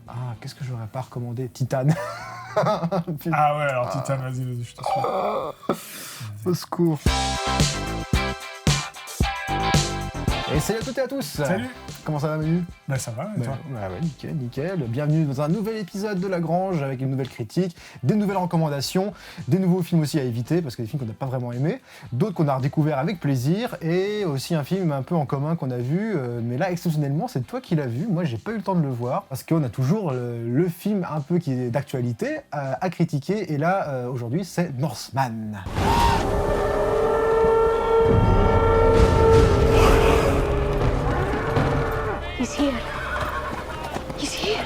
Ah, qu'est-ce que j'aurais pas recommandé? Titan. Ah ouais, alors Titan, vas-y, je te suis. Au secours. Et salut à toutes et à tous. Salut. Comment ça va, Manu? Bah ça va, et toi? Bah ouais, nickel. Bienvenue dans un nouvel épisode de La Grange avec une nouvelle critique, des nouvelles recommandations, des nouveaux films aussi à éviter parce que des films qu'on n'a pas vraiment aimés, d'autres qu'on a redécouverts avec plaisir et aussi un film un peu en commun qu'on a vu, mais là exceptionnellement c'est toi qui l'as vu, moi j'ai pas eu le temps de le voir parce qu'on a toujours le film un peu qui est d'actualité à critiquer et là aujourd'hui c'est Northman. He's here. He's here.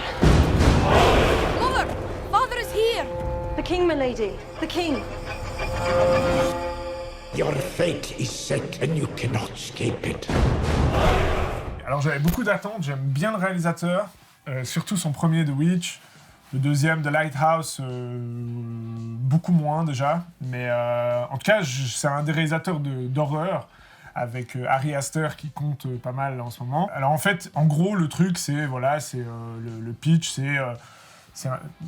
Mother! Father is here! The king, my lady. The king. Your fate is set and you cannot escape it. Alors j'avais beaucoup d'attentes, j'aime bien le réalisateur, surtout son premier The Witch, le deuxième The Lighthouse, beaucoup moins déjà, mais en tout cas c'est un des réalisateurs d'horreur, avec Ari Aster qui compte pas mal en ce moment. Alors en fait, en gros, le truc, c'est le pitch,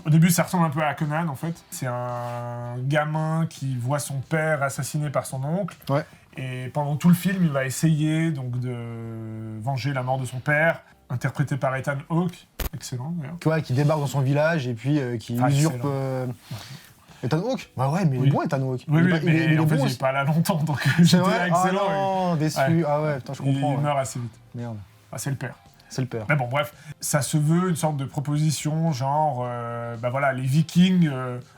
au début, ça ressemble un peu à Conan, en fait. C'est un gamin qui voit son père assassiné par son oncle. Ouais. Et pendant tout le film, il va essayer donc de venger la mort de son père, interprété par Ethan Hawke. Excellent, d'ailleurs. Tu vois, qui débarque dans son village et puis qui usurpe... Ethan Hawke? Bah ouais, mais il est bon, Ethan Hawke. Oui, il est en fait, bon j'ai aussi. pas là longtemps, donc c'était excellent. Ah non, déçu. Ouais. Ah ouais, putain, je comprends. Il meurt assez vite. Merde, Ah, c'est le père. c'est le père. Mais bon, bref, ça se veut une sorte de proposition, genre, les Vikings,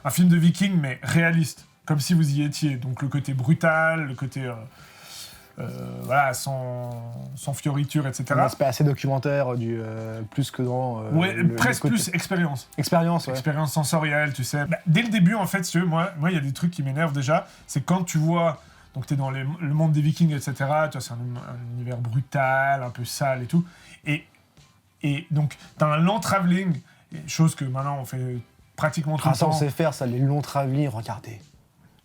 un film de Vikings, mais réaliste, comme si vous y étiez. Donc le côté brutal, le côté, sans fioriture, etc. Un aspect assez documentaire, plus que dans... Ouais, presque le côté... plus expérience. Expérience, ouais. Expérience sensorielle, tu sais. Bah, dès le début, en fait, si tu veux, moi, il y a des trucs qui m'énervent déjà, c'est quand tu vois... Donc t'es dans le monde des Vikings, etc. Tu vois, c'est un univers brutal, un peu sale et tout. Et donc t'as un lent travelling, chose que maintenant on fait pratiquement tout le Ça, on temps. sait faire, ça, les longs travelling, regardez.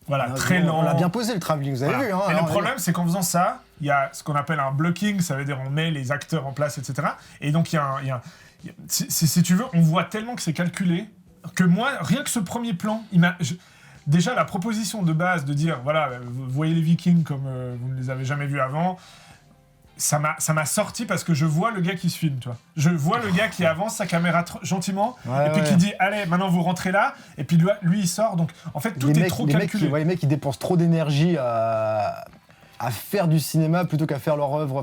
Voilà, très lent. On l'a bien posé, le travelling, vous avez Voilà. vu, hein. Et le problème, c'est qu'en faisant ça, il y a ce qu'on appelle un blocking, ça veut dire on met les acteurs en place, etc. Et donc si tu veux, on voit tellement que c'est calculé, que moi, rien que ce premier plan, déjà, la proposition de base de dire, voilà, vous voyez les Vikings comme vous ne les avez jamais vus avant, ça m'a sorti parce que je vois le gars qui se filme, tu vois. Je vois le gars qui avance sa caméra gentiment, et puis qui dit, allez, maintenant vous rentrez là, et puis lui il sort, donc en fait tout est trop calculé. Les mecs qui dépensent trop d'énergie à faire du cinéma plutôt qu'à faire leur œuvre,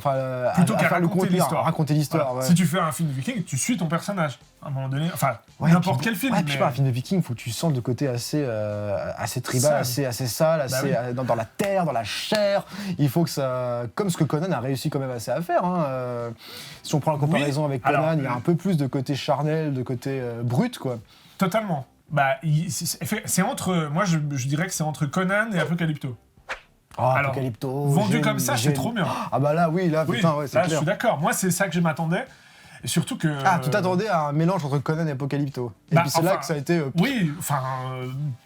Plutôt qu'à faire le raconter contenu, l'histoire. à raconter l'histoire. Voilà. Ouais. Si tu fais un film de Viking, tu suis ton personnage, à un moment donné, n'importe quel film. Ouais, puis pas un film de Viking, faut que tu sentes le côté assez tribal, assez sale, assez dans la terre, dans la chair. Il faut que ça, comme ce que Conan a réussi quand même assez à faire. Hein. Si on prend la comparaison avec Conan, il y a un peu plus de côté charnel, de côté brut, quoi. Totalement. C'est entre, moi je dirais que c'est entre Conan et Apocalypto. Oh, alors, Apocalypto. Vendu comme ça, c'est trop bien. Ah bah là, oui, là, putain, ouais, c'est là, clair. Je suis d'accord. Moi, c'est ça que je m'attendais. Et surtout que... Ah, tu t'attendais à un mélange entre Conan et Apocalypto. Et puis c'est là que ça a été...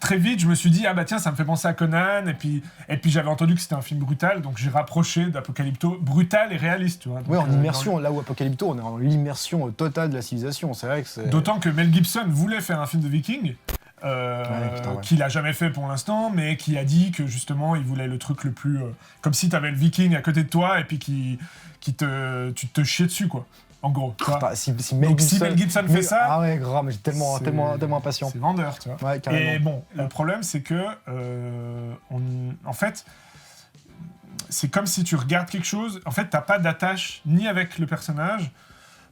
très vite, je me suis dit, ah bah tiens, ça me fait penser à Conan. Et puis j'avais entendu que c'était un film brutal, donc j'ai rapproché d'Apocalypto. Brutal et réaliste, tu vois. Oui, en immersion. Là où Apocalypto, on est en l'immersion totale de la civilisation. C'est vrai que c'est... D'autant que Mel Gibson voulait faire un film de Viking. Qu'il a jamais fait pour l'instant, mais qui a dit que justement il voulait le truc le plus comme si t'avais le Viking à côté de toi et puis tu te chiais dessus, quoi, en gros. Si Mel Gibson fait ça, ah ouais, grave, mais j'ai tellement impatient. C'est vendeur, tu vois. Ouais, carrément. Et bon, le problème c'est que en fait c'est comme si tu regardes quelque chose, en fait t'as pas d'attache ni avec le personnage.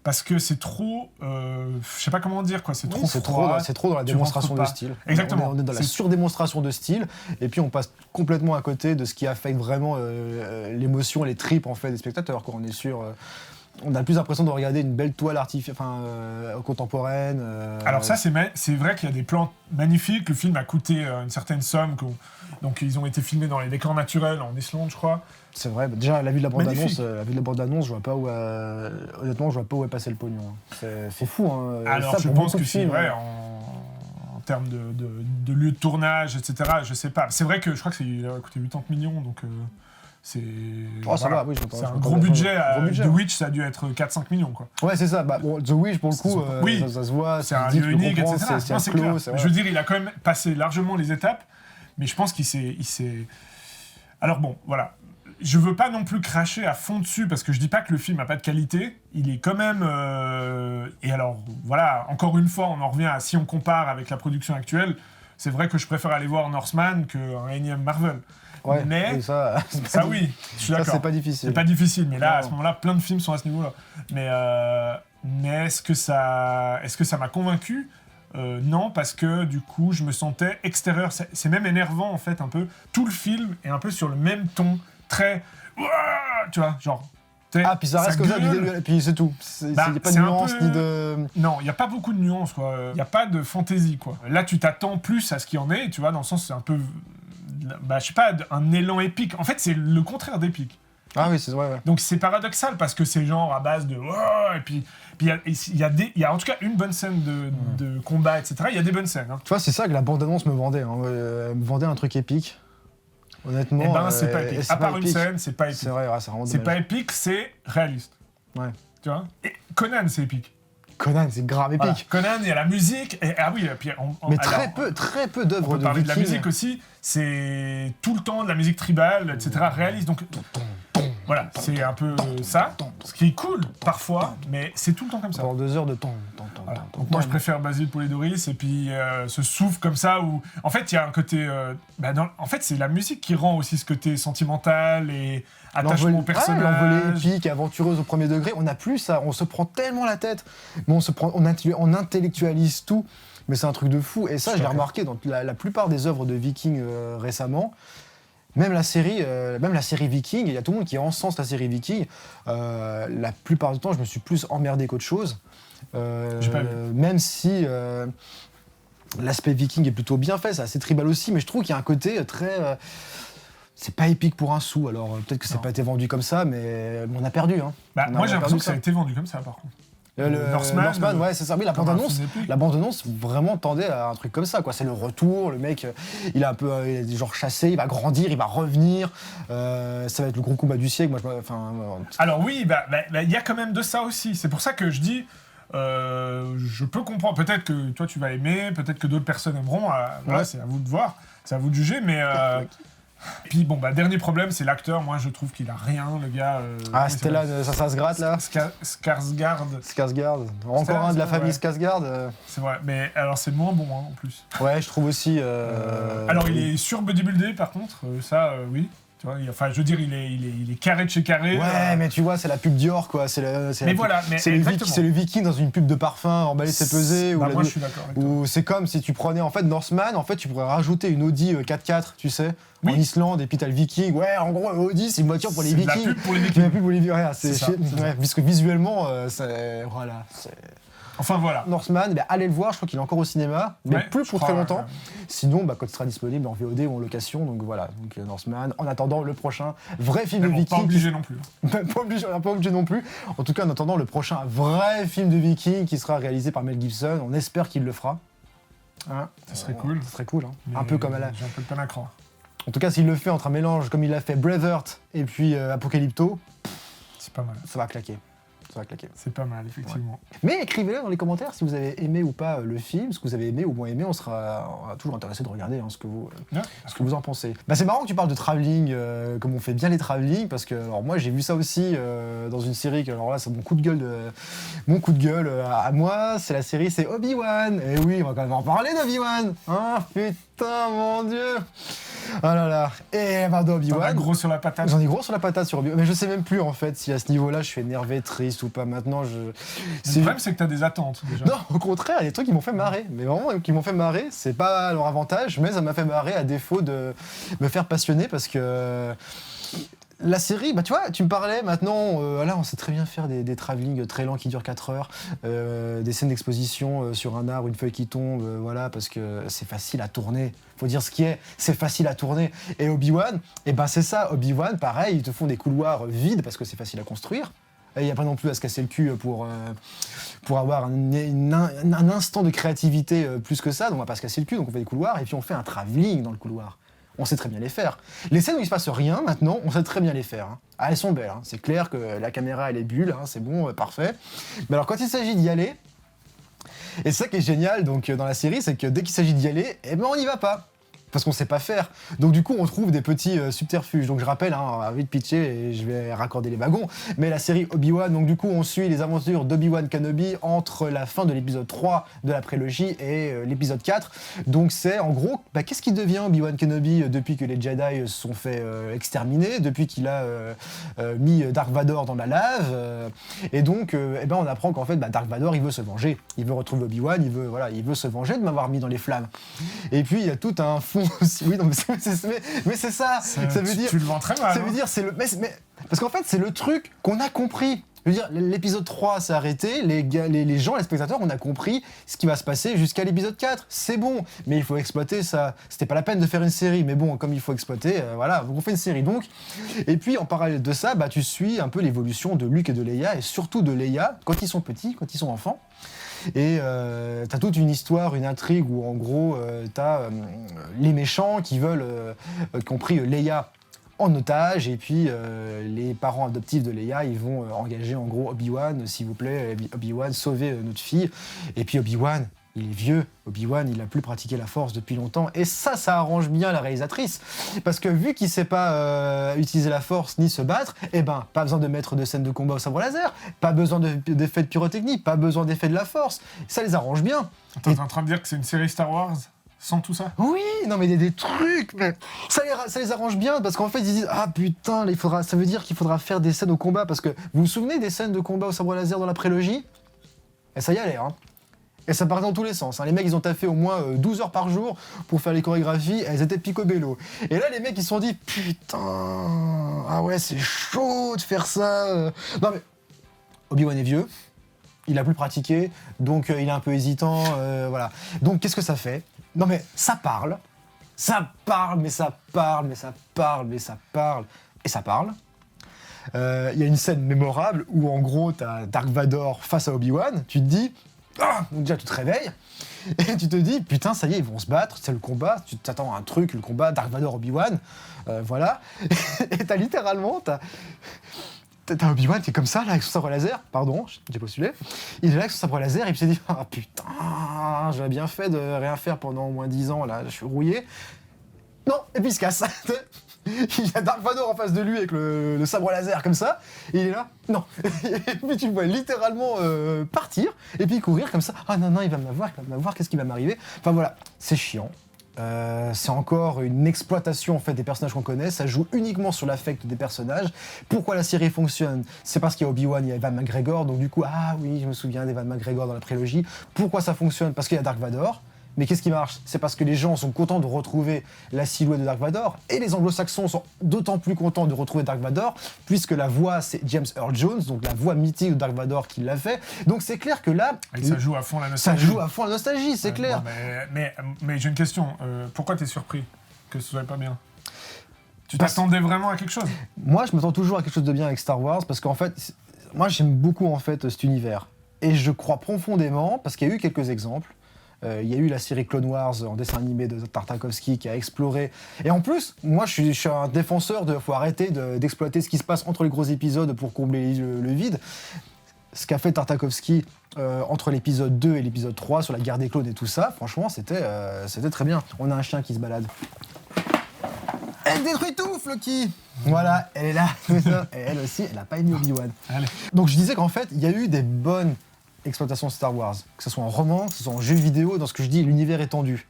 Parce que c'est trop, je sais pas comment dire, quoi. C'est trop froid. C'est trop dans la démonstration de style. Exactement. On est dans la surdémonstration de style, et puis on passe complètement à côté de ce qui affecte vraiment l'émotion et les tripes en fait des spectateurs. Quand on est sûr, on a plus l'impression de regarder une belle toile contemporaine. Alors ça, c'est vrai qu'il y a des plans magnifiques. Le film a coûté une certaine somme, donc ils ont été filmés dans les décors naturels en Islande, je crois. C'est vrai, déjà, la vue de la bande-annonce, je vois pas où honnêtement, je vois pas où est passé le pognon. C'est fou, hein. Alors, ça, je pense que c'est vrai, en termes de lieu de tournage, etc., je sais pas. C'est vrai que je crois que ça a coûté 80 millions, donc C'est Ça va, oui, c'est un gros budget. The Witch, ça a dû être 4-5 millions, quoi. Ouais, c'est ça. Bah, bon, The Witch, pour le coup, oui, ça se voit. c'est un lieu unique, etc. C'est clos. Je veux dire, il a quand même passé largement les étapes, mais je pense qu'il s'est... Alors bon, voilà. Je veux pas non plus cracher à fond dessus, parce que je dis pas que le film a pas de qualité. Il est quand même... Et alors, voilà, encore une fois, on en revient à... Si on compare avec la production actuelle, c'est vrai que je préfère aller voir Northman qu'un énième Marvel. Ouais, mais oui, ça oui, je suis d'accord. Ça, c'est pas difficile. C'est pas difficile, mais là, Non. à ce moment-là, plein de films sont à ce niveau-là. Mais est-ce que ça m'a convaincu ? Non, parce que du coup, je me sentais extérieur. C'est même énervant, en fait, un peu. Tout le film est un peu sur le même ton, très... Tu vois, genre... Ah, puis ça reste comme ça, et puis c'est tout. Il n'y a pas de nuance ni de... Non, il n'y a pas beaucoup de nuances, quoi. Il n'y a pas de fantaisie, quoi. Là, tu t'attends plus à ce qu'il y en ait, tu vois, dans le sens, c'est un peu... Bah, je sais pas, un élan épique. En fait, c'est le contraire d'épique. Ah oui, c'est vrai, ouais. Donc c'est paradoxal, parce que c'est genre à base de... Et puis il y a en tout cas une bonne scène de combat, etc. Il y a des bonnes scènes. Hein. Tu vois, c'est ça que la bande-annonce me vendait. Hein. Elle me vendait un truc épique. Honnêtement, eh ben, c'est pas épique. À part une scène, c'est pas épique. C'est vrai, ouais, c'est vraiment C'est dommage. pas épique, c'est réaliste. Ouais. Tu vois. Et Conan, c'est épique. Conan, c'est grave épique. Voilà. Conan, il y a la musique. Ah oui, et puis mais très peu d'œuvres on peut de parler de la Vikings. musique aussi. C'est tout le temps de la musique tribale, etc. réaliste. Donc voilà, c'est un peu ça. Ce qui est cool parfois, mais c'est tout le temps comme ça. Pendant 2 heures de temps. Voilà. Donc moi je préfère Basil Polidoris et puis ce souffle comme ça où en fait il y a un côté en fait c'est la musique qui rend aussi ce côté sentimental et attachement au personnage. L'envolée épique, aventureuse au premier degré, on n'a plus ça, on se prend tellement la tête, mais on intellectualise tout, mais c'est un truc de fou. Et ça je l'ai remarqué dans la plupart des œuvres de Vikings récemment. Même la série Viking, il y a tout le monde qui encense la série Viking. La plupart du temps, je me suis plus emmerdé qu'autre chose. J'ai pas vu. Même si l'aspect Viking est plutôt bien fait, c'est assez tribal aussi, mais je trouve qu'il y a un côté très... c'est pas épique pour un sou, alors peut-être que ça n'a pas été vendu comme ça, mais on a perdu. Hein. Moi j'ai l'impression que ça a été vendu comme ça par contre. Northman, ouais, c'est ça. Oui, la bande-annonce vraiment tendait à un truc comme ça, quoi. C'est le retour, le mec, il est un peu genre chassé, il va grandir, il va revenir. Ça va être le gros combat du siècle. Alors oui, il y a quand même de ça aussi. C'est pour ça que je dis, je peux comprendre. Peut-être que toi tu vas aimer, peut-être que d'autres personnes aimeront. Voilà, c'est à vous de voir, c'est à vous de juger, mais. Puis bon, dernier problème, c'est l'acteur. Moi, je trouve qu'il a rien, le gars. C'était là, ça se gratte là. Skarsgård. Encore un de la famille Skarsgård. C'est vrai, mais alors c'est moins bon hein, en plus. Ouais, je trouve aussi. Alors il est surbodybuildé par contre, ça oui. Tu vois, je veux dire, il est carré de chez carré. Ouais, mais tu vois, c'est la pub Dior, quoi. C'est le Viking dans une pub de parfum emballé, c'est pesé. Moi, je suis d'accord avec toi. Ou c'est comme si tu prenais en fait Northman, en fait, tu pourrais rajouter une Audi 4x4, tu sais, en Islande, et puis t'as le Viking. Ouais, en gros, Audi, c'est une voiture pour les Vikings. C'est la pub pour les Vikings. La pub pour les Vikings. C'est ça. Parce que visuellement, voilà. Enfin voilà. Northman, allez le voir, je crois qu'il est encore au cinéma, mais plus pour très longtemps. Sinon, quand il sera disponible en VOD ou en location, donc voilà. Donc Northman. En attendant le prochain vrai film de Viking. Pas obligé non plus. Pas obligé non plus. En tout cas, en attendant le prochain vrai film de Viking qui sera réalisé par Mel Gibson, on espère qu'il le fera. Hein, ça serait cool. Ça serait cool, hein. Un peu comme à la. J'ai un peu de peine à croire. En tout cas, s'il le fait entre un mélange comme il l'a fait Braveheart et puis Apocalypto, c'est pas mal. Ça va claquer. C'est pas mal, effectivement. Ouais. Mais écrivez-le dans les commentaires si vous avez aimé ou pas le film, ce que vous avez aimé ou moins aimé, on sera toujours intéressé de regarder ce que vous en pensez. C'est marrant que tu parles de travelling, comme on fait bien les travelling, parce que alors, moi j'ai vu ça aussi dans une série, alors là c'est mon coup de gueule à moi, c'est la série, c'est Obi-Wan. Et oui, on va quand même en parler d'Obi-Wan. Ah putain, mon Dieu. Ah là là. Et d'Obi-Wan. T'en as gros sur la patate. J'en ai gros sur la patate sur Obi-Wan. Mais je sais même plus en fait si à ce niveau-là je suis énervé, triste ou pas. Maintenant, Le problème, c'est que t'as des attentes déjà. Non, au contraire, il y a des trucs qui m'ont fait marrer. Mais vraiment, qui m'ont fait marrer. C'est pas leur avantage, mais ça m'a fait marrer à défaut de me faire passionner parce que. La série, tu vois, tu me parlais maintenant, là on sait très bien faire des travelling très lents qui durent 4 heures, des scènes d'exposition sur un arbre, une feuille qui tombe, voilà, parce que c'est facile à tourner. Faut dire ce qui est, c'est facile à tourner. Et Obi-Wan, c'est ça, Obi-Wan, pareil, ils te font des couloirs vides parce que c'est facile à construire. Il n'y a pas non plus à se casser le cul pour avoir un instant de créativité plus que ça, donc on va pas se casser le cul, donc on fait des couloirs et puis on fait un travelling dans le couloir. on sait très bien les faire. Les scènes où il se passe rien, maintenant, on sait très bien les faire. Hein. Ah, elles sont belles, hein. C'est clair que la caméra, elle est bulle, hein. C'est bon, parfait. Mais alors, quand il s'agit d'y aller, et c'est ça qui est génial donc, dans la série, c'est que dès qu'il s'agit d'y aller, eh ben, on n'y va pas. Parce qu'on sait pas faire. Donc du coup, on trouve des petits subterfuges. Donc je rappelle, hein, vite pitcher et je vais raccorder les wagons, mais la série Obi-Wan, donc du coup, on suit les aventures d'Obi-Wan Kenobi entre la fin de l'épisode 3 de la prélogie et l'épisode 4. Donc c'est en gros, qu'est-ce qui devient Obi-Wan Kenobi depuis que les Jedi se sont fait exterminer, depuis qu'il a mis Dark Vador dans la lave. Et donc, on apprend qu'en fait, Dark Vador, il veut se venger. Il veut retrouver Obi-Wan, il veut se venger de m'avoir mis dans les flammes. Et puis, il y a tout un fond aussi. Oui, non, mais c'est ça. Ça veut dire. Tu le vends très mal. Ça veut dire, c'est le. Mais, parce qu'en fait, c'est le truc qu'on a compris. Je veux dire, l'épisode 3 s'est arrêté, les gens, les spectateurs, on a compris ce qui va se passer jusqu'à l'épisode 4. C'est bon, mais il faut exploiter ça. C'était pas la peine de faire une série, mais bon, comme il faut exploiter, voilà, donc on fait une série. Donc. Et puis, en parallèle de ça, tu suis un peu l'évolution de Luke et de Leia, et surtout de Leia, quand ils sont petits, quand ils sont enfants. Et t'as toute une histoire, une intrigue où en gros t'as les méchants qui ont pris Leia en otage, et puis les parents adoptifs de Leia, ils vont engager en gros Obi-Wan, s'il vous plaît, Obi-Wan, sauvez notre fille. Et puis Obi-Wan, il est vieux, Obi-Wan, il a plus pratiqué la force depuis longtemps, et ça arrange bien la réalisatrice, parce que vu qu'il sait pas utiliser la force ni se battre, pas besoin de mettre de scènes de combat au sabre laser, pas besoin d'effets de pyrotechnie, pas besoin d'effets de la force, ça les arrange bien. Attends, t'es en train de dire que c'est une série Star Wars sans tout ça? Oui, non mais il y a des trucs, mais ça les arrange bien, parce qu'en fait ils disent ah putain, ça veut dire qu'il faudra faire des scènes au combat, parce que vous vous souvenez des scènes de combat au sabre laser dans la prélogie? Et ça y allait, hein. Et ça part dans tous les sens. Hein. Les mecs, ils ont taffé au moins 12 heures par jour pour faire les chorégraphies. Elles étaient picobello. Et là, les mecs, ils se sont dit putain, ah ouais, c'est chaud de faire ça. Non mais Obi-Wan est vieux, il a plus pratiqué, donc il est un peu hésitant, voilà. Donc qu'est-ce que ça fait? Non mais ça parle, mais ça parle, et ça parle. Il y a une scène mémorable où en gros, t'as Dark Vador face à Obi-Wan. Tu te dis donc déjà tu te réveilles et tu te dis putain ça y est ils vont se battre, c'est le combat, tu t'attends à un truc, le combat Dark Vador Obi-Wan, voilà. Et t'as littéralement t'as Obi-Wan qui est comme ça là avec son sabre laser, pardon j'ai postulé, il est là avec son sabre laser et puis il s'est dit ah putain j'avais bien fait de rien faire pendant au moins 10 ans là, je suis rouillé. Non, et puis il se casse. Il y a Dark Vador en face de lui avec le sabre laser comme ça, et il est là, non. Et puis tu le vois littéralement partir, et puis courir comme ça, ah non, il va m'avoir, qu'est-ce qui va m'arriver? Enfin voilà, c'est chiant. C'est encore une exploitation en fait des personnages qu'on connaît, ça joue uniquement sur l'affect des personnages. Pourquoi la série fonctionne? C'est parce qu'il y a Obi-Wan, il y a Ewan McGregor, donc du coup, ah oui, je me souviens d'Ewan McGregor dans la prélogie. Pourquoi ça fonctionne? Parce qu'il y a Dark Vador. Mais qu'est-ce qui marche? C'est parce que les gens sont contents de retrouver la silhouette de Dark Vador, et les anglo-saxons sont d'autant plus contents de retrouver Dark Vador, puisque la voix c'est James Earl Jones, donc la voix mythique de Dark Vador qui l'a fait. Donc c'est clair que là... Et ça joue à fond la nostalgie. Ça joue à fond la nostalgie, c'est clair. Non, mais j'ai une question, pourquoi t'es surpris que ce soit pas bien? Tu t'attendais vraiment à quelque chose? Moi je m'attends toujours à quelque chose de bien avec Star Wars, parce qu'en fait, moi j'aime beaucoup en fait cet univers. Et je crois profondément, parce qu'il y a eu quelques exemples, il y a eu la série Clone Wars en dessin animé de Tartakovsky qui a exploré. Et en plus, moi je suis un défenseur de faut arrêter d'exploiter ce qui se passe entre les gros épisodes pour combler le vide. Ce qu'a fait Tartakovsky entre l'épisode 2 et l'épisode 3 sur la guerre des clones et tout ça, franchement c'était très bien. On a un chien qui se balade. Elle détruit tout, Floki. Voilà, elle est là. Et elle aussi, elle n'a pas aimé Obi-Wan. Donc je disais qu'en fait, il y a eu des bonnes exploitation Star Wars, que ce soit en roman, que ce soit en jeu vidéo, dans ce que je dis, l'univers étendu.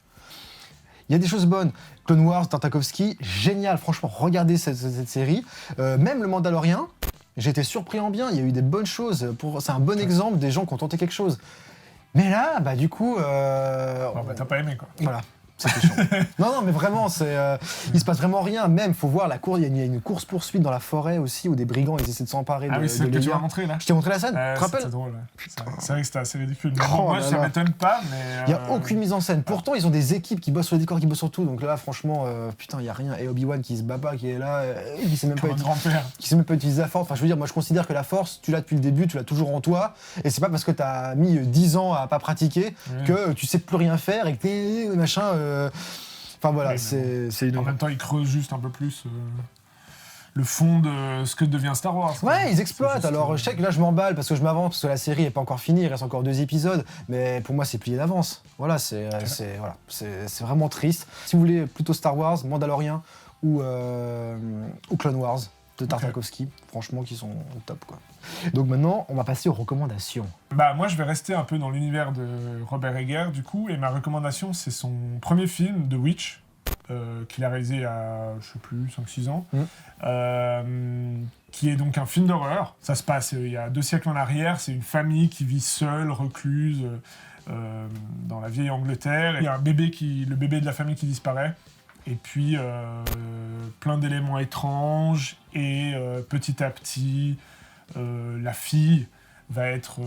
Il y a des choses bonnes. Clone Wars, Tartakovsky, génial, franchement, regardez cette série. Même le Mandalorian, j'ai été surpris en bien, il y a eu des bonnes choses. C'est un bon exemple des gens qui ont tenté quelque chose. Mais là, du coup... t'as pas aimé, quoi. Voilà. C'était chiant. Non, mais vraiment, il se passe vraiment rien. Même, faut voir la course. Il y a une course-poursuite dans la forêt aussi où des brigands ils essaient de s'emparer de oui, c'est ce que tu m'as montré là. Je t'ai montré la scène. Tu te rappelles? C'était drôle. C'est vrai que c'était assez ridicule. Mais moi, ça m'étonne pas. Mais il y a aucune mise en scène. Pourtant, ils ont des équipes qui bossent sur les décors, qui bossent sur tout. Donc là, franchement, putain, il y a rien. Et Obi-Wan qui se bat pas, qui est là, qui sait même pas. Qui sait même pas utiliser la force. Enfin, je veux dire, moi, je considère que la force, tu l'as depuis le début, tu l'as toujours en toi. Et c'est pas parce que t'as mis 10 ans à pas pratiquer que tu sais plus rien faire et que t'es machin. Enfin voilà, Oui, mais c'est une... En même temps, ils creusent juste un peu plus le fond de ce que devient Star Wars. quoi. Ouais, ils exploitent. juste, Alors, je sais que là, je m'emballe parce que je m'avance, parce que la série est pas encore finie, il reste encore 2 épisodes, mais pour moi, c'est plié d'avance. Voilà, c'est vraiment triste. Si vous voulez plutôt Star Wars, Mandalorian ou Clone Wars de Tartakovsky, franchement, qui sont au top, quoi. Donc maintenant, on va passer aux recommandations. Bah, moi, je vais rester un peu dans l'univers de Robert Eggers, du coup, et ma recommandation, c'est son premier film, The Witch, qu'il a réalisé à, je sais plus, 5-6 ans, qui est donc un film d'horreur. Ça se passe il y a 2 siècles en arrière, c'est une famille qui vit seule, recluse, dans la vieille Angleterre. Il y a le bébé de la famille qui disparaît, et puis plein d'éléments étranges, et petit à petit, la fille va être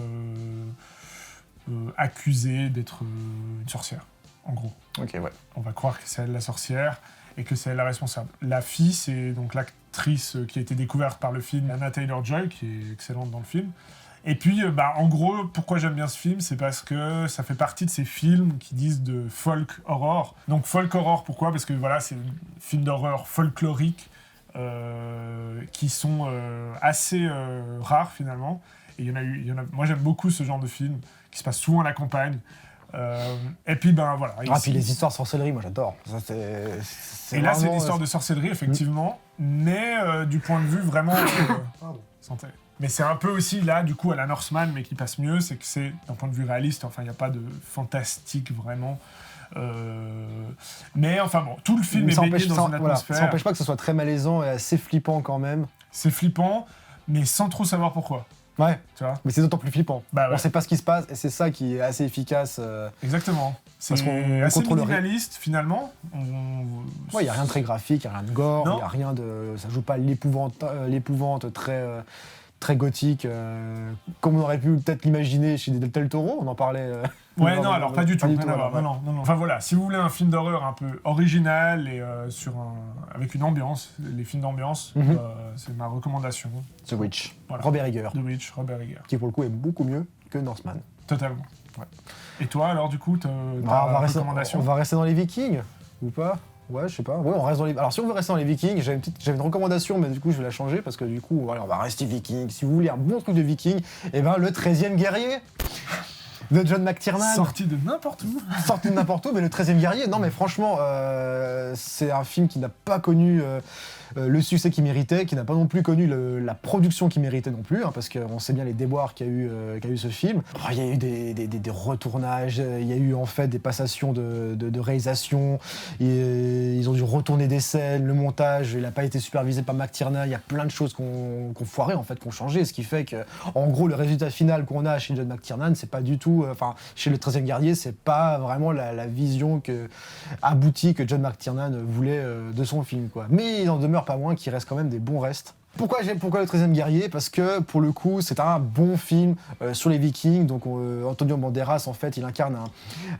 accusée d'être une sorcière, en gros. Ok, ouais. On va croire que c'est elle la sorcière et que c'est elle la responsable. La fille, c'est donc l'actrice qui a été découverte par le film, Anna Taylor-Joy, qui est excellente dans le film. Et puis, en gros, pourquoi j'aime bien ce film, c'est parce que ça fait partie de ces films qui disent de folk horror. Donc folk horror, pourquoi ? Parce que voilà, c'est des films d'horreur folkloriques qui sont assez rares finalement. Et il y en a. Moi, j'aime beaucoup ce genre de film qui se passe souvent à la campagne. Et puis voilà. Puis les histoires de sorcellerie, moi j'adore. Ça, c'est et là, c'est vraiment, une histoire de sorcellerie, effectivement, mais du point de vue vraiment... santé. Mais c'est un peu aussi, là, du coup, à la Northman, mais qui passe mieux, c'est que c'est, d'un point de vue réaliste, enfin, il n'y a pas de fantastique, vraiment. Mais enfin bon, tout le film est baigné dans une atmosphère. Ça n'empêche pas que ce soit très malaisant et assez flippant quand même. C'est flippant, mais sans trop savoir pourquoi. Ouais, tu vois. Mais c'est d'autant plus flippant. Bah ouais. On sait pas ce qui se passe et c'est ça qui est assez efficace. Exactement. C'est Parce qu'on assez contrôle minimaliste finalement. Ouais, il n'y a rien de très graphique, il n'y a rien de gore, il n'y a rien de. Ça joue pas l'épouvante très gothique, comme on aurait pu peut-être l'imaginer chez Del Toro, on en parlait. Ouais, non, alors pas du tout. Non. Enfin voilà, si vous voulez un film d'horreur un peu original et avec une ambiance, les films d'ambiance, c'est ma recommandation. The Witch, voilà. Robert Eggers. The Witch, Robert Eggers. Qui pour le coup est beaucoup mieux que Northman. Totalement. Ouais. Et toi alors du coup, ta recommandation ? On va rester dans les Vikings, ou pas ? Ouais, je sais pas. Ouais, on reste dans les... Alors si on veut rester dans les Vikings, j'avais une recommandation, mais du coup je vais la changer parce que du coup, voilà, on va rester Vikings. Si vous voulez un bon truc de Vikings, eh ben le 13e guerrier de John McTiernan. Sorti de n'importe où. Sorti de n'importe où, mais le 13e guerrier. Non mais franchement, c'est un film qui n'a pas connu le succès qu'il méritait, qui n'a pas non plus connu la production qu'il méritait non plus, hein, parce qu'on sait bien les déboires qu'a eu ce film. Il y a eu des retournages, il y a eu en fait des passations de réalisation, ils ont dû retourner des scènes, le montage, il n'a pas été supervisé par McTiernan, il y a plein de choses qu'on foiré en fait, qu'on changé, ce qui fait que, en gros, le résultat final qu'on a chez John McTiernan, c'est pas du tout, chez le 13e guerrier, c'est pas vraiment la vision aboutie que John McTiernan voulait de son film, quoi. Mais il en demeure pas moins qu'il reste quand même des bons restes. Pourquoi le 13e guerrier ? Parce que pour le coup c'est un bon film sur les Vikings. Donc Antonio Banderas en fait il incarne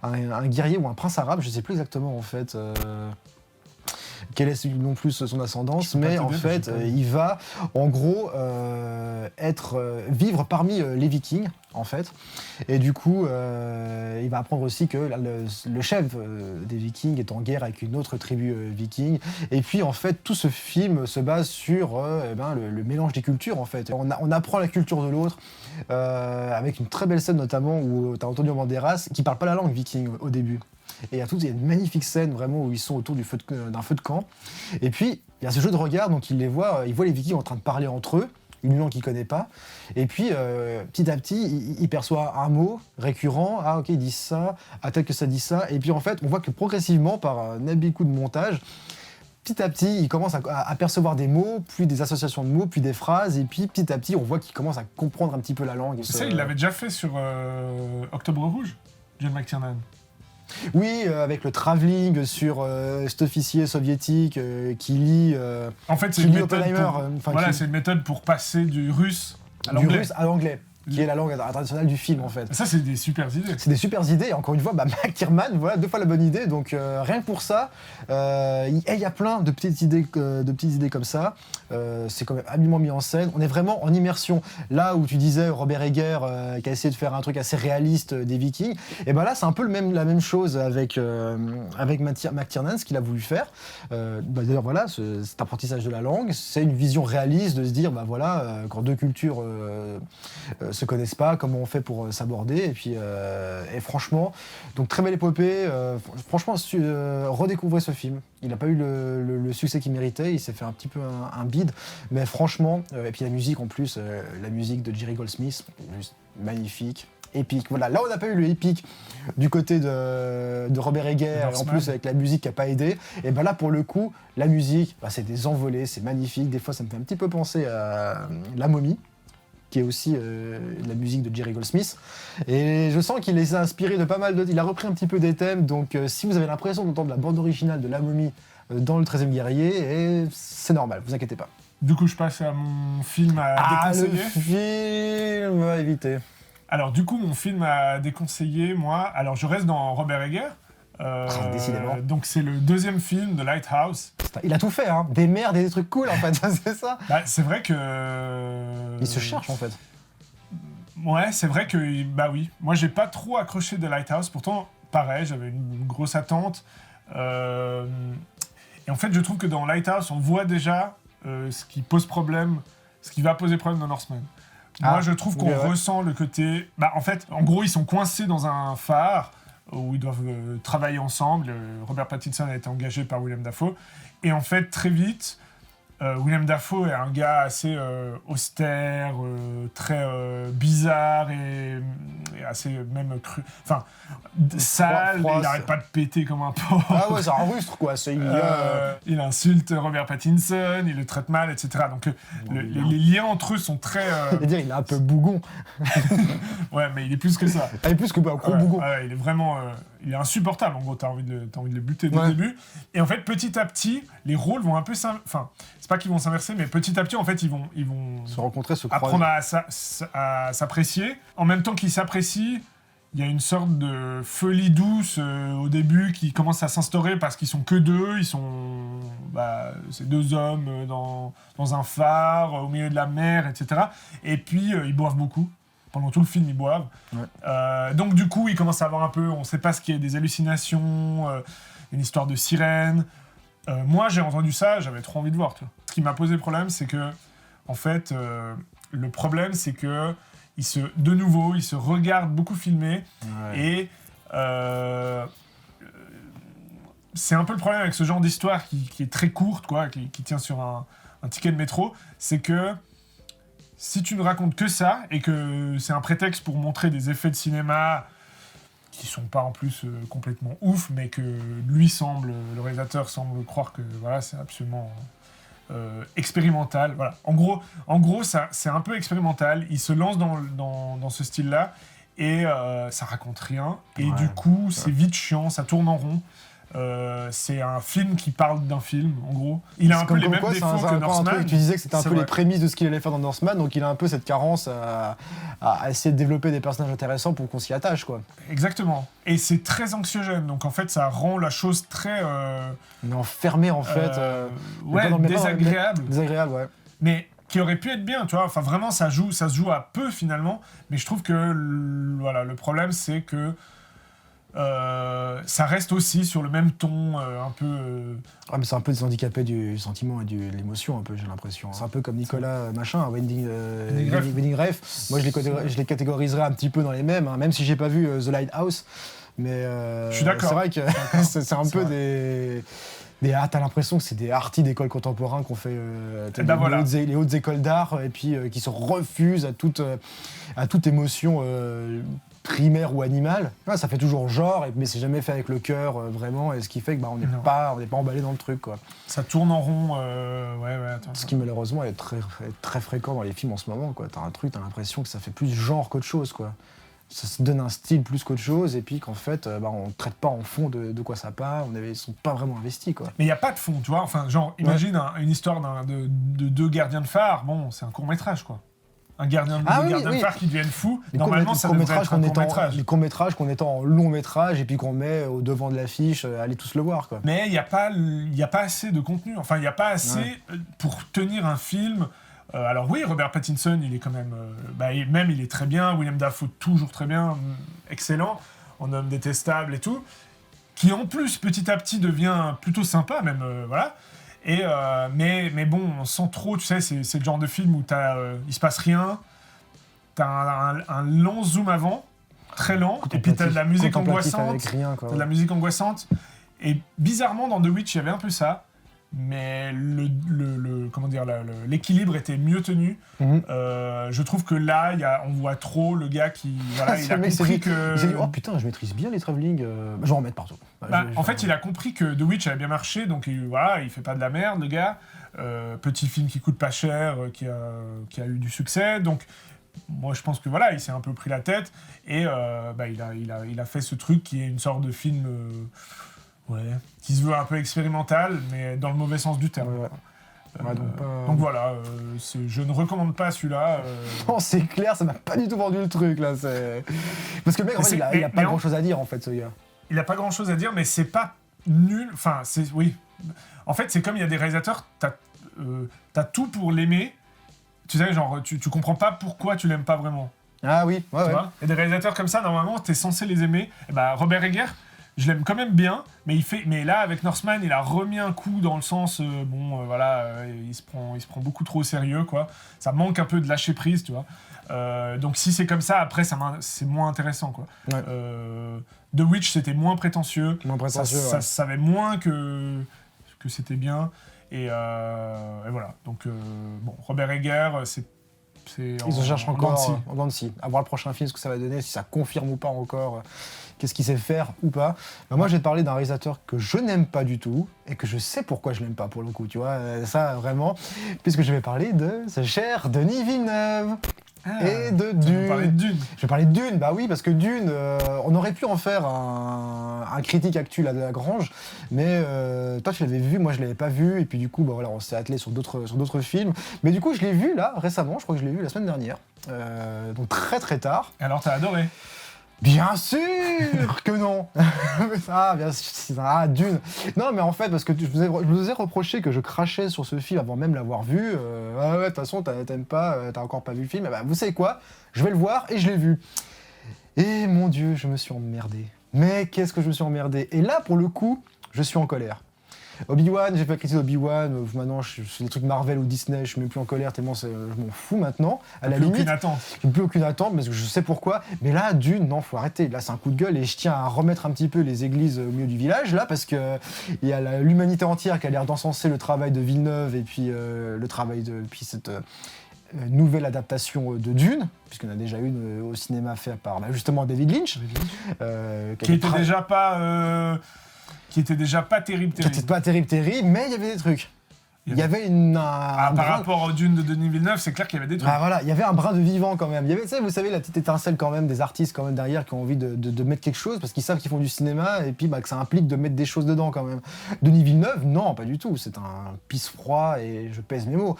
un guerrier ou un prince arabe, je sais plus exactement en fait quelle est non plus son ascendance, mais en fait il va en gros vivre parmi les Vikings en fait, et du coup il va apprendre aussi que le chef des Vikings est en guerre avec une autre tribu viking, et puis en fait tout ce film se base sur le mélange des cultures en fait. On apprend la culture de l'autre avec une très belle scène notamment où t'as Antonio Banderas qui parle pas la langue viking au début. Et il y a une magnifique scène vraiment où ils sont autour d'un feu de camp. Et puis, il y a ce jeu de regard, donc il voit les Vikings en train de parler entre eux, une langue qu'il ne connaît pas. Et puis, petit à petit, il perçoit un mot récurrent. Ah, ok, ils disent ça. Ah, peut-être que ça dit ça. Et puis, en fait, on voit que progressivement, par un habile coup de montage, petit à petit, il commence à percevoir des mots, puis des associations de mots, puis des phrases. Et puis, petit à petit, on voit qu'il commence à comprendre un petit peu la langue. C'est ça, il l'avait déjà fait sur Octobre Rouge, John McTiernan. Oui, avec le travelling sur cet officier soviétique qui lit. En fait, c'est une méthode. Oppenheimer. C'est une méthode pour passer du russe à l'anglais. Du russe à l'anglais. qui est la langue internationale du film en fait. Ça, c'est des super idées. C'est des super idées, et encore une fois, McTiernan, voilà, 2 fois la bonne idée, donc rien que pour ça, il y a plein de petites idées comme ça, c'est quand même habilement mis en scène, on est vraiment en immersion. Là où tu disais Robert Eger qui a essayé de faire un truc assez réaliste des Vikings, et ben là c'est un peu la même chose avec McTiernan, ce qu'il a voulu faire. D'ailleurs voilà, cet apprentissage de la langue, c'est une vision réaliste de se dire, bah voilà, quand 2 cultures se connaissent pas, comment on fait pour s'aborder, et puis et franchement, donc très belle épopée, franchement redécouvrez ce film, il n'a pas eu le succès qu'il méritait, il s'est fait un petit peu un bide, mais franchement, et puis la musique en plus, la musique de Jerry Goldsmith, juste magnifique, épique, voilà, là on n'a pas eu le épique du côté de Robert Eger, en plus avec la musique qui n'a pas aidé, et ben là pour le coup, la musique, c'est des envolées, c'est magnifique, des fois ça me fait un petit peu penser à La Momie, qui est aussi la musique de Jerry Goldsmith. Et je sens qu'il les a inspirés de pas mal d'autres. Il a repris un petit peu des thèmes, donc si vous avez l'impression d'entendre la bande originale de La Momie dans le 13e guerrier, c'est normal, vous inquiétez pas. Du coup, je passe à mon film à déconseiller. Le film à éviter. Alors, du coup, mon film à déconseiller, moi, alors je reste dans Robert Eger. Décidément. Donc, c'est le 2e film de Lighthouse. Il a tout fait, hein. Des merdes et des trucs cool, en fait, c'est ça. C'est vrai que... Il se cherche, en fait. Ouais, c'est vrai que... Bah oui. Moi, j'ai pas trop accroché de Lighthouse. Pourtant, pareil, j'avais une grosse attente. Et en fait, je trouve que dans Lighthouse, on voit déjà ce qui pose problème, ce qui va poser problème dans Northman. Moi, je trouve qu'on ressent le côté... en fait, en gros, ils sont coincés dans un phare où ils doivent travailler ensemble. Robert Pattinson a été engagé par William Dafoe. Et en fait, très vite, William Dafoe est un gars assez austère, très bizarre et assez même cru. Enfin, sale, il n'arrête pas de péter comme un porc. Ah ouais, c'est un rustre, quoi. Il insulte Robert Pattinson, il le traite mal, etc. Donc les liens entre eux sont très... C'est-à-dire, il est un peu bougon. Ouais, mais il est plus que ça. Il est plus que gros bougon. Ouais, il est vraiment... il est insupportable, en gros, t'as envie de le buter dès le début. Et en fait, petit à petit, les rôles vont un peu enfin, c'est pas qu'ils vont s'inverser, mais petit à petit, en fait, ils vont se rencontrer, se croiser. Apprendre à s'apprécier. En même temps qu'ils s'apprécient, il y a une sorte de folie douce au début qui commence à s'instaurer parce qu'ils sont que 2, c'est 2 hommes dans un phare, au milieu de la mer, etc. Et puis, ils boivent beaucoup. Pendant tout le film, ils boivent. Ouais. Donc, du coup, ils commencent à avoir un peu... On ne sait pas ce qu'il y a, des hallucinations, une histoire de sirène. Moi, j'ai entendu ça, j'avais trop envie de voir. Tu vois. Ce qui m'a posé problème, c'est que... En fait, le problème, c'est que... De nouveau, ils se regardent beaucoup filmer. Ouais. Et... c'est un peu le problème avec ce genre d'histoire qui est très courte, quoi, qui tient sur un ticket de métro. C'est que... Si tu ne racontes que ça, et que c'est un prétexte pour montrer des effets de cinéma qui sont pas en plus complètement ouf, mais que le réalisateur semble croire que voilà, c'est absolument expérimental. Voilà. En gros ça, c'est un peu expérimental. Il se lance dans ce style-là, et ça raconte rien. Et du coup, c'est vite chiant, ça tourne en rond. C'est un film qui parle d'un film, en gros. Il a un peu les mêmes défauts que Northman. Tu disais que c'était un peu les prémices de ce qu'il allait faire dans Northman, donc il a un peu cette carence à essayer de développer des personnages intéressants pour qu'on s'y attache, quoi. Exactement. Et c'est très anxiogène, donc en fait, ça rend la chose très... Mais enfermé, en fait. Désagréable. Désagréable, ouais. Mais qui aurait pu être bien, tu vois. Enfin, vraiment, ça se joue à peu, finalement. Mais je trouve que, le problème, c'est que ça reste aussi sur le même ton, un peu... Ouais, mais c'est un peu des handicapés du sentiment et de l'émotion, un peu, j'ai l'impression. C'est un peu comme Nicolas Winding Refn. Moi, je les catégoriserais un petit peu dans les mêmes, hein, même si j'ai pas vu The Lighthouse. Mais je suis d'accord. C'est vrai que c'est un peu des... t'as l'impression que c'est des artis d'école contemporaine qu'on fait les hautes écoles d'art, et puis qui se refusent à toute émotion primaire ou animale. Ouais, ça fait toujours genre, mais c'est jamais fait avec le cœur, vraiment, et ce qui fait que on n'est pas emballé dans le truc, quoi. Ça tourne en rond, ce qui malheureusement est très fréquent dans les films en ce moment, quoi. T'as l'impression que ça fait plus genre qu'autre chose, quoi. Ça se donne un style plus qu'autre chose, et puis qu'en fait, on ne traite pas en fond de quoi ça parle, ils sont pas vraiment investis, quoi. Mais il n'y a pas de fond, tu vois. Enfin, genre, imagine une histoire de 2 gardiens de phare, bon, c'est un court-métrage, quoi. un gardien de phare qui devienne fou. Normalement, ça devrait être un court-métrage. Les courts-métrages qu'on étend en long-métrage et puis qu'on met au devant de l'affiche, allez tous le voir, quoi. Mais il n'y a pas assez de contenu. Enfin, il n'y a pas assez pour tenir un film. Alors oui, Robert Pattinson, il est quand même... il est très bien. William Dafoe, toujours très bien. Excellent. En homme détestable et tout. Qui, en plus, petit à petit, devient plutôt sympa, même, voilà. Et, mais bon, sans trop, tu sais, c'est le genre de film où il se passe rien. T'as un long zoom avant, très lent. Et puis t'as de la musique angoissante. T'as de la musique angoissante. Et bizarrement, dans The Witch, il y avait un peu ça. Mais l'équilibre était mieux tenu. Je trouve que là, on voit trop le gars qui... Voilà, il a compris que... Il s'est dit, oh putain, je maîtrise bien les travelling, je vais en mettre partout. En fait, il a compris que The Witch avait bien marché, donc voilà, il fait pas de la merde, le gars. Petit film qui coûte pas cher, qui a eu du succès, donc... Moi, je pense que voilà, il s'est un peu pris la tête, et il a fait ce truc qui est une sorte de film... qui se veut un peu expérimental, mais dans le mauvais sens du terme. Donc voilà, je ne recommande pas celui-là. Non, c'est clair, ça m'a pas du tout vendu le truc, là. Parce que le mec, en fait, il a pas grand-chose à dire, en fait, ce gars. Il a pas grand-chose à dire, mais c'est pas nul. Enfin, oui. En fait, c'est comme il y a des réalisateurs, t'as tout pour l'aimer. Tu sais, genre, tu comprends pas pourquoi tu l'aimes pas vraiment. Ah oui, ouais. Il y a des réalisateurs comme ça, normalement, t'es censé les aimer. Et Robert Eggers, je l'aime quand même bien, mais là, avec Northman, il a remis un coup dans le sens, il se prend beaucoup trop au sérieux, quoi. Ça manque un peu de lâcher prise, tu vois. Donc si c'est comme ça, après, c'est moins intéressant, quoi. Ouais. The Witch, c'était moins prétentieux. Ça Ouais. savait moins que c'était bien. Et voilà. Donc, Robert Eggers, ils en cherchent encore en Nancy. À voir le prochain film, ce que ça va donner, si ça confirme ou pas encore qu'est-ce qu'il sait faire ou pas. Moi, je vais te parler d'un réalisateur que je n'aime pas du tout et que je sais pourquoi je l'aime pas pour le coup, tu vois, ça vraiment, puisque je vais parler de ce cher Denis Villeneuve. Et de Dune. Je vais parler de Dune, bah oui, parce que Dune, on aurait pu en faire un critique actu là, de la Grange, mais toi tu l'avais vu, moi je l'avais pas vu, et puis du coup on s'est attelé sur d'autres films. Mais du coup je l'ai vu là récemment, je crois que je l'ai vu la semaine dernière, donc très très tard. Et alors t'as adoré? Bien sûr que non. Bien sûr, Dune. Non, mais en fait, parce que je vous ai reproché que je crachais sur ce film avant même l'avoir vu. De toute façon, t'aimes pas, t'as encore pas vu le film. Vous savez quoi? Je vais le voir et je l'ai vu. Et mon Dieu, je me suis emmerdé. Mais qu'est-ce que je me suis emmerdé. Et là, pour le coup, je suis en colère. Obi-Wan, j'ai fait la critique d'Obi-Wan, maintenant je fais des trucs Marvel ou Disney, je suis même plus en colère tellement je m'en fous maintenant, à la limite. Plus aucune attente, parce que je sais pourquoi, mais là, Dune, non, faut arrêter, là c'est un coup de gueule et je tiens à remettre un petit peu les églises au milieu du village, là, parce que il y a l'humanité entière qui a l'air d'encenser le travail de Villeneuve et puis cette nouvelle adaptation de Dune, puisqu'on a déjà une au cinéma fait par justement David Lynch. Qui était déjà pas... Qui était déjà pas terrible. Qui était pas terrible, mais il y avait des trucs. Il y avait par rapport au Dune de Denis Villeneuve, c'est clair qu'il y avait des trucs. Voilà, il y avait un brin de vivant quand même. Il y avait, vous savez, la petite étincelle quand même des artistes quand même derrière qui ont envie de mettre quelque chose parce qu'ils savent qu'ils font du cinéma et puis que ça implique de mettre des choses dedans quand même. Denis Villeneuve, non, pas du tout. C'est un pisse-froid et je pèse mes mots.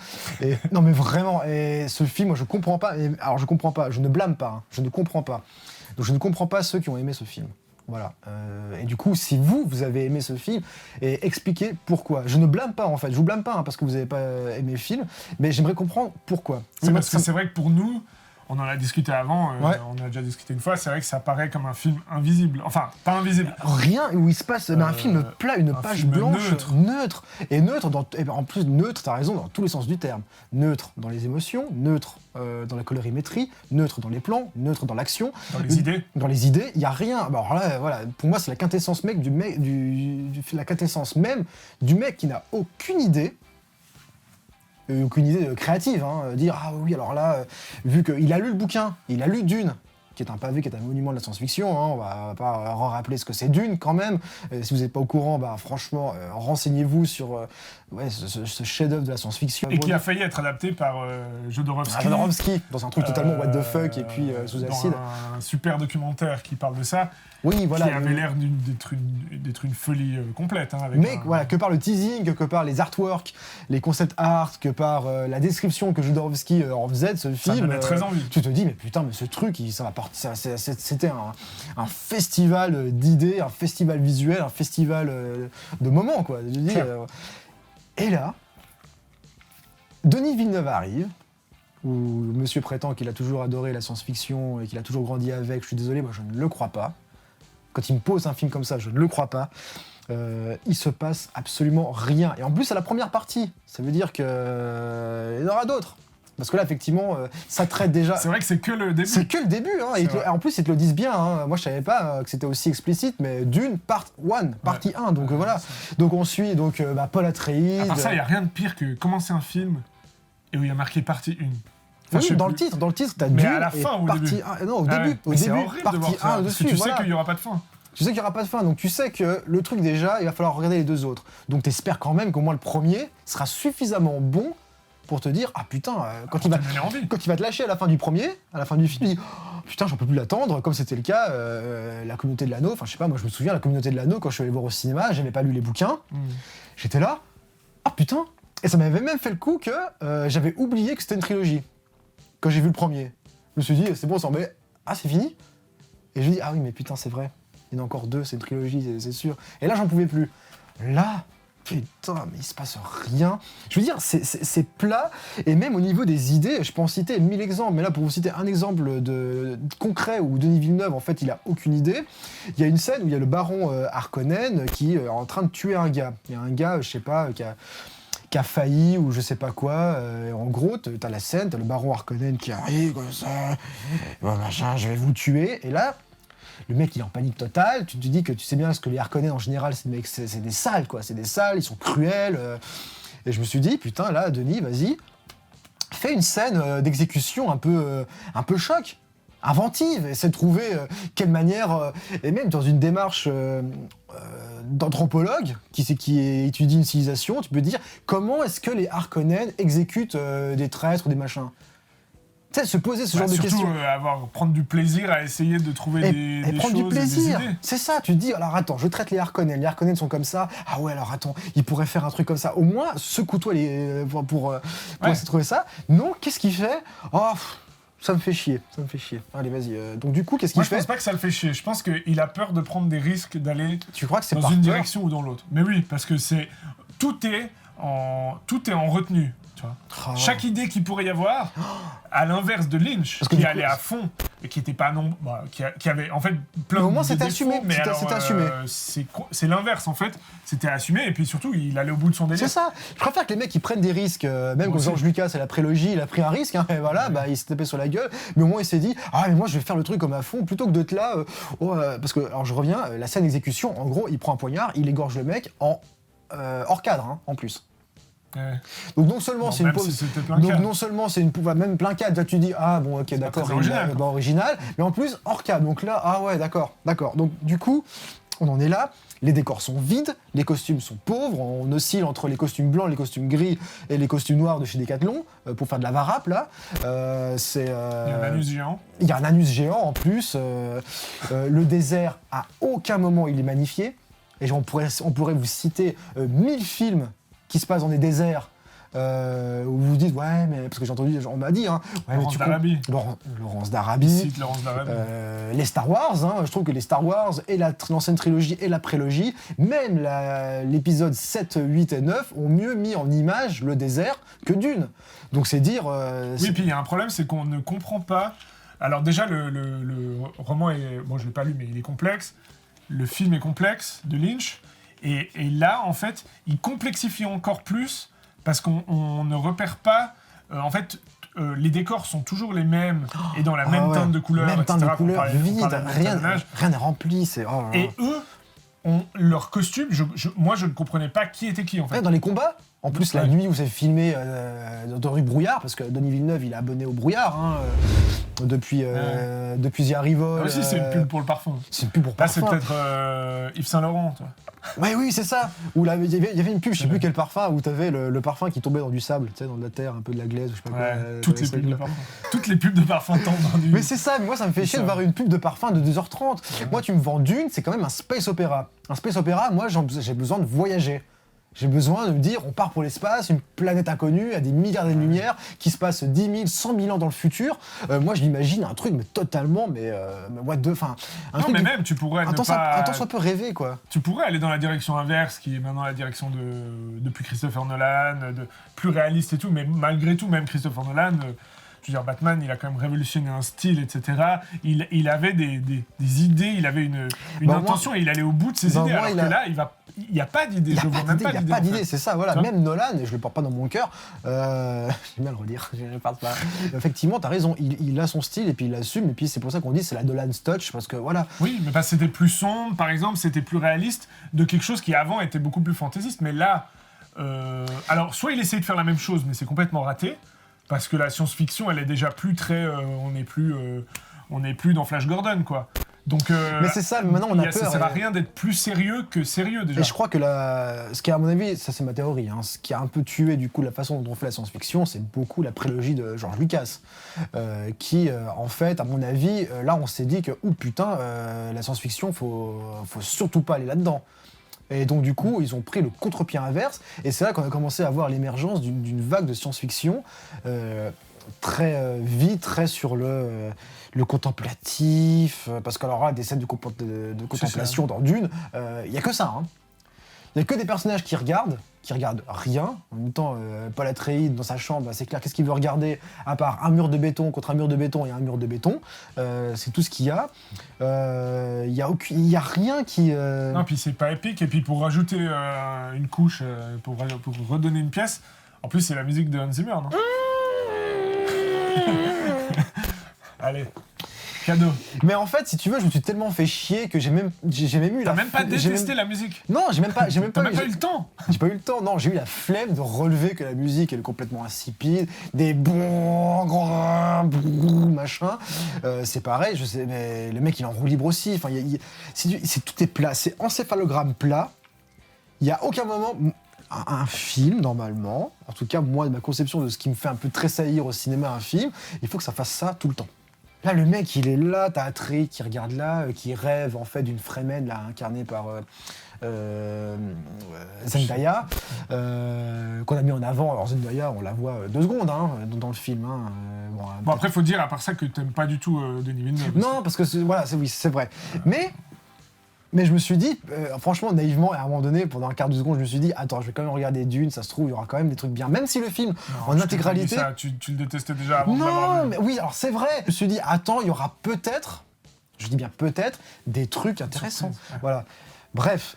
Non mais vraiment, et ce film, moi je comprends pas. Alors je comprends pas, je ne blâme pas, je ne comprends pas. Donc je ne comprends pas ceux qui ont aimé ce film. Voilà. Et du coup, si vous avez aimé ce film, expliquez pourquoi. Je ne blâme pas en fait, je vous blâme pas parce que vous n'avez pas aimé le film, mais j'aimerais comprendre pourquoi. Oui, parce que c'est vrai que pour nous, on en a discuté avant, on a déjà discuté une fois, c'est vrai que ça paraît comme un film invisible. Enfin, pas invisible. Rien où il se passe, un film plat, une page blanche, neutre. Et neutre, en plus neutre, t'as raison, dans tous les sens du terme. Neutre dans les émotions, neutre dans la colorimétrie, neutre dans les plans, neutre dans l'action. Dans les idées. Dans les idées, il n'y a rien. Alors là, voilà, pour moi, c'est la quintessence la quintessence même du mec qui n'a aucune idée créative, dire ah oui alors là vu qu'il a lu le bouquin, il a lu Dune, qui est un pavé, qui est un monument de la science-fiction. Hein, on va pas rappeler ce que c'est Dune quand même. Si vous n'êtes pas au courant, franchement, renseignez-vous sur ce chef-d'œuvre de la science-fiction. Et qui a failli être adapté par Jodorowsky. Jodorowsky, dans un truc totalement what the fuck et puis sous acide. Dans un super documentaire qui parle de ça. Oui, voilà. Qui avait l'air d'être une folie complète. Hein, voilà, que par le teasing, que par les artworks, les concept art, que par la description que Jodorowsky en faisait de ce film. Ça donnait très envie. Tu te dis, mais putain, mais ce truc, c'était un festival d'idées, un festival visuel, un festival de moments, quoi. Je dis, et là, Denis Villeneuve arrive, où monsieur prétend qu'il a toujours adoré la science-fiction et qu'il a toujours grandi avec. Je suis désolé, moi je ne le crois pas. Quand il me pose un film comme ça, je ne le crois pas. Il se passe absolument rien. Et en plus, c'est la première partie. Ça veut dire qu'il y en aura d'autres. Parce que là, effectivement, ça traite déjà... C'est vrai que c'est que le début. C'est que le début. Hein. Et en plus, ils te le disent bien. Hein. Moi, je savais pas que c'était aussi explicite, mais Dune, partie 1. Donc voilà. Donc on suit Paul Atreides. À part ça, il n'y a rien de pire que commencer un film et où il y a marqué partie 1. Enfin, oui, dans le titre, t'as Dune. Mais à la fin ou au partie début 1. Non, au début. Au début, partie 1 dessus. Tu sais qu'il n'y aura pas de fin. Tu sais qu'il n'y aura pas de fin, donc tu sais que le truc déjà, il va falloir regarder les deux autres. Donc t'espères quand même qu'au moins le premier sera suffisamment bon pour te dire, ah putain, quand il va te lâcher à la fin du premier, à la fin du film, il dit, oh, putain, j'en peux plus l'attendre, comme c'était le cas, la communauté de l'anneau, enfin je sais pas, moi je me souviens, la communauté de l'anneau, quand je suis allé voir au cinéma, j'avais pas lu les bouquins, j'étais là, ah putain, et ça m'avait même fait le coup que j'avais oublié que c'était une trilogie, quand j'ai vu le premier. Je me suis dit, c'est bon, ça mais c'est fini. Et je me dis, ah oui, mais putain, c'est vrai, il y en a encore deux, c'est une trilogie, c'est sûr. Et là, j'en pouvais plus. Là, putain, mais il se passe rien. Je veux dire, c'est plat, et même au niveau des idées, je peux en citer 1000 exemples, mais là, pour vous citer un exemple de concret où Denis Villeneuve, en fait, il a aucune idée, il y a une scène où il y a le baron Harkonnen qui est en train de tuer un gars. Il y a un gars, je sais pas, qui a failli ou je sais pas quoi. En gros, t'as la scène, t'as le baron Harkonnen qui arrive comme ça, machin, je vais vous tuer, et là, le mec il est en panique totale, tu te dis que tu sais bien ce que les Harkonnen en général c'est des sales quoi, c'est des sales, ils sont cruels. Et je me suis dit putain là Denis vas-y, fais une scène d'exécution un peu choc, inventive, essaie de trouver quelle manière, et même dans une démarche d'anthropologue qui étudie une civilisation, tu peux dire comment est-ce que les Harkonnen exécutent des traîtres ou des machins. Tu sais, se poser ce genre de questions. Surtout prendre du plaisir à essayer de trouver des prendre choses, du plaisir. des idées. C'est ça, tu te dis, alors attends, je traite les Harkonnen. Les Harkonnen sont comme ça. Ah ouais, alors attends, ils pourraient faire un truc comme ça. Au moins, secoue-toi pour essayer de trouver ça. Non, qu'est-ce qu'il fait ? Oh, ça me fait chier. Allez, vas-y. Donc du coup, qu'est-ce qu'il fait ? Moi, je pense pas que ça le fait chier. Je pense qu'il a peur de prendre des risques d'aller dans une direction ou dans l'autre. Mais oui, parce que tout est en retenue. Oh. Chaque idée qu'il pourrait y avoir, à l'inverse de Lynch, qui allait à fond et qui était pas qui avait en fait plein de au moins c'était défauts, assumé, mais c'était assumé. C'est l'inverse en fait, c'était assumé et puis surtout il allait au bout de son délire. C'est ça. Je préfère que les mecs ils prennent des risques, même quand George Lucas à la prélogie, il a pris un risque, hein, et voilà, il s'est tapé sur la gueule, mais au moins il s'est dit mais moi je vais faire le truc comme à fond plutôt que d'être là, parce que alors je reviens, la scène d'exécution, en gros il prend un poignard, il égorge le mec hors cadre, hein, en plus. Ouais. Donc non seulement c'est une pauvre, même plein cadre, là tu dis ok d'accord, c'est original, mais en plus hors cadre, donc là ouais d'accord, donc du coup on en est là, les décors sont vides, les costumes sont pauvres, on oscille entre les costumes blancs, les costumes gris et les costumes noirs de chez Decathlon pour faire de la varap là, il y a un anus géant. Il y a un anus géant en plus, le désert à aucun moment il est magnifié, et on pourrait vous citer 1000 films qui se passe dans des déserts où vous vous dites mais parce que j'ai entendu, on m'a dit Laurence d'Arabie. Laurence d'Arabie. Les Star Wars, hein, je trouve que les Star Wars et l'ancienne trilogie et la prélogie, même l'épisode 7, 8 et 9 ont mieux mis en image le désert que Dune. Donc c'est dire... oui, puis il y a un problème, c'est qu'on ne comprend pas... Alors déjà, le roman est... Bon, je l'ai pas lu, mais il est complexe. Le film est complexe, de Lynch. Et là, en fait, il complexifie encore plus parce qu'on ne repère pas... en fait, les décors sont toujours les mêmes et dans la même teinte de couleur, même teinte de couleur, vide, rien n'est rempli. Et eux ont leur costume. Moi, je ne comprenais pas qui était qui, en fait. Ouais, dans les combats, En plus, la Ouais. nuit où c'est filmé dans rue Brouillard, parce que Denis Villeneuve, il est abonné au Brouillard, hein, depuis The Arrival. Ah, aussi, c'est une pub pour le parfum. C'est une pub pour Là, c'est parfum. peut-être Yves Saint Laurent, toi. Ouais, oui, c'est ça. Où là, il y avait une pub, je sais plus quel parfum, où t'avais le parfum qui tombait dans du sable, tu sais, dans de la terre, un peu de la glaise, ou je sais pas quoi. Toutes les pubs de parfum. Toutes les pubs de parfum tombent dans du... Mais c'est ça, mais moi ça me fait C'est chier ça. de voir une pub de parfum de 2h30. Moi tu me vends Dune, c'est quand même un space opéra. Un space opéra, moi j'ai besoin de voyager. J'ai besoin de me dire, on part pour l'espace, une planète inconnue, à des milliards d'années-lumière, qui se passe 10 000, 100 000 ans dans le futur. Moi je m'imagine un truc, mais totalement, what the... Enfin, un Non, truc mais qui- même, tu pourrais un ne temps pas... soit peu rêvé, quoi. Tu pourrais aller dans la direction inverse, qui est maintenant la direction depuis Christopher Nolan, plus réaliste et tout, mais malgré tout, même Christopher Nolan, je veux dire, Batman, il a quand même révolutionné un style, etc. Il avait des idées, il avait une Bah, intention et il allait au bout de ses bah, idées, moi, alors il que a- là, il n'y a pas d'idée, je vois même pas Il n'y a d'idée. pas en d'idée, fait. c'est ça, voilà. Tu vois Même Nolan, et je le porte pas dans mon cœur, j'aime bien le redire, je ne parle pas. Effectivement, t'as raison, il a son style et puis il l'assume, et puis c'est pour ça qu'on dit c'est la Nolan's touch, parce que voilà. Oui, mais parce que c'était plus sombre, par exemple, c'était plus réaliste de quelque chose qui avant était beaucoup plus fantaisiste. Mais là, alors soit il essaye de faire la même chose, mais c'est complètement raté, parce que la science-fiction, elle est déjà plus très, on n'est plus dans Flash Gordon, quoi. Donc, Mais c'est ça, maintenant on a ça peur. sert à et- rien d'être plus sérieux que sérieux déjà. Et je crois que ce qui a, à mon avis, ça c'est ma théorie, hein, ce qui a un peu tué du coup la façon dont on fait la science-fiction, c'est beaucoup la prélogie de George Lucas, qui en fait, à mon avis, là on s'est dit que, ouh putain, la science-fiction, faut surtout pas aller là-dedans. Et donc du coup, ils ont pris le contre-pied inverse, et c'est là qu'on a commencé à voir l'émergence d'une vague de science-fiction très vite, très sur le contemplatif, parce qu'alors là, des scènes de contemplation dans Dune, il y a que ça. Hein. Il y a que des personnages qui regardent rien. En même temps, Paul Atreides dans sa chambre, c'est clair, qu'est-ce qu'il veut regarder à part un mur de béton contre un mur de béton et un mur de béton. C'est tout ce qu'il y a. Il y a rien qui. Non, puis c'est pas épique. Et puis pour rajouter une couche, pour redonner une pièce, en plus c'est la musique de Hans Zimmer, non? Allez, cadeau. Mais en fait, si tu veux, je me suis tellement fait chier que j'ai même eu T'as la même pas j'ai détesté la musique. Non, j'ai même pas T'as même pas eu le temps. J'ai pas eu le temps, non, j'ai eu la flemme de relever que la musique elle est complètement insipide, des bons grands machin. C'est pareil, je sais, mais le mec il est en roue libre aussi. Enfin, tout est plat, c'est encéphalogramme plat. Il y a aucun moment. Un film, normalement, en tout cas, moi, de ma conception de ce qui me fait un peu tressaillir au cinéma, un film, il faut que ça fasse ça tout le temps. Là, le mec, il est là, t'as Atreides qui regarde là, qui rêve en fait d'une Fremen, là, incarnée par Zendaya, qu'on a mis en avant. Alors Zendaya, on la voit 2 secondes hein, dans le film. Hein, Bon, après, faut dire, à part ça, que t'aimes pas du tout Denis Villeneuve. non, parce que voilà, oui, c'est vrai. Mais je me suis dit, franchement, naïvement, à un moment donné, pendant un quart de seconde, je me suis dit, attends, je vais quand même regarder Dune, ça se trouve, il y aura quand même des trucs bien. Même si le film, Non, en je t'ai intégralité. pas dit ça, tu le détestais déjà avant de l'avoir Non, vu. mais oui, alors c'est vrai. Je me suis dit, attends, il y aura peut-être, je dis bien peut-être, des trucs intéressants. Surprise, ouais. Voilà. Bref,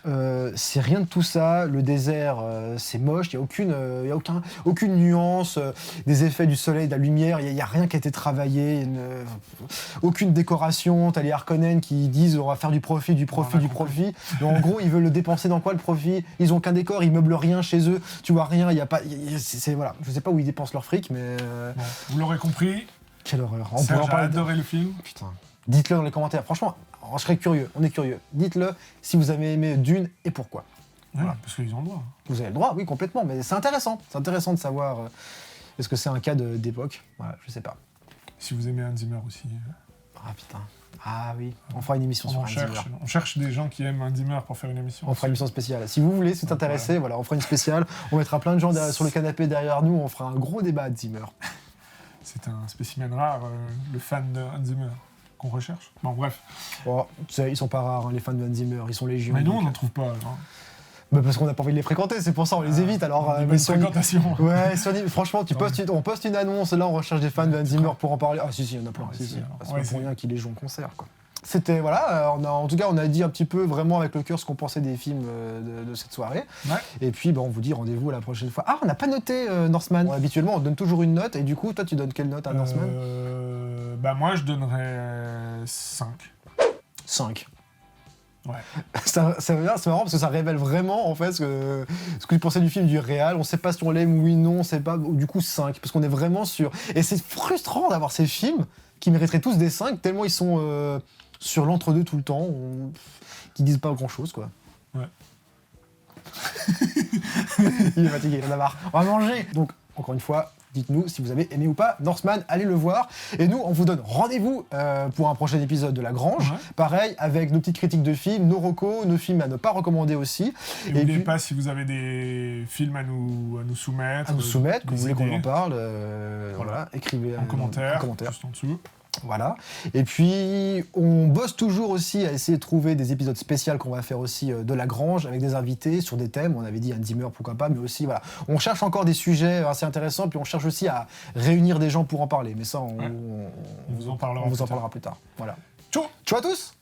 c'est rien de tout ça. Le désert, c'est moche. Il n'y a aucune nuance. Des effets du soleil, de la lumière. Il n'y a rien qui a été travaillé. Aucune décoration. T'as les Harkonnen qui disent on va faire du profit. Mais en gros, ils veulent le dépenser dans quoi le profit? Ils ont qu'un décor. Ils meublent rien chez eux. Tu vois rien. Il y a pas. Voilà. Je sais pas où ils dépensent leur fric, mais. Bon, vous l'aurez compris, Quelle horreur. On Serge pourrait en a parler. adoré le film. Putain. Dites-le dans les commentaires. Franchement, je serais curieux. On est curieux. Dites-le si vous avez aimé Dune et pourquoi. Voilà, parce qu'ils ont le droit. Vous avez le droit, oui, complètement. Mais c'est intéressant. C'est intéressant de savoir. Est-ce que c'est un cas d'époque? Voilà, je sais pas. Si vous aimez Hans Zimmer aussi. Ah putain. Ah oui. On fera une émission sur Hans Zimmer. On cherche des gens qui aiment Hans Zimmer pour faire une émission. On fera une émission spéciale. Si vous voulez, si vous êtes intéressé, voilà, on fera une spéciale. On mettra plein de gens sur le canapé derrière nous. On fera un gros débat Hans Zimmer. C'est un spécimen rare, le fan de Hans Zimmer qu'on recherche. Bon, bref. Bon, tu sais, ils sont pas rares, hein, les fans de Hans Zimmer. Ils sont légion. Mais nous, on donc, n'en trouve pas. Hein. bah, parce qu'on n'a pas envie de les fréquenter. C'est pour ça on les évite. Alors, Des mais bonnes si on- fréquentations. Ouais, franchement, on poste une annonce, là on recherche des fans de Hans Zimmer pour en parler. Ah si, il y en a plein. Ouais, Si, c'est- si. C'est ouais, pas c'est- pour rien qu'il les joue en concert, quoi. C'était, voilà, en tout cas, on a dit un petit peu vraiment avec le cœur ce qu'on pensait des films de cette soirée. Ouais. Et puis, on vous dit rendez-vous la prochaine fois. Ah, on n'a pas noté Northman. Bon, habituellement, on donne toujours une note. Et du coup, toi, tu donnes quelle note à Northman? Bah moi, je donnerais 5. 5. Ouais. C'est marrant parce que ça révèle vraiment en fait ce que tu pensais du film du réal. On sait pas si on l'aime oui non, on sait pas. Du coup 5 parce qu'on est vraiment sur. Et c'est frustrant d'avoir ces films qui mériteraient tous des 5 tellement ils sont sur l'entre-deux tout le temps, qui disent pas grand chose quoi. Ouais. Il est fatigué, il en a marre. On va manger. Donc encore une fois. Dites-nous si vous avez aimé ou pas Northman, allez le voir. Et nous, on vous donne rendez-vous pour un prochain épisode de La Grange. Ouais. Pareil, avec nos petites critiques de films, nos recos, nos films à ne pas recommander aussi. Et n'oubliez pas, si vous avez des films à nous soumettre. À nous soumettre, que vous voulez qu'on idées. en parle, voilà, écrivez En commentaire, commentaire. juste en dessous. Voilà. Et puis, on bosse toujours aussi à essayer de trouver des épisodes spéciaux qu'on va faire aussi de La Grange avec des invités sur des thèmes. On avait dit Hans Zimmer, pourquoi pas, mais aussi, voilà. On cherche encore des sujets assez intéressants, puis on cherche aussi à réunir des gens pour en parler. Mais ça, on vous en parlera on vous en parlera plus tard. Voilà. Ciao. Ciao à tous!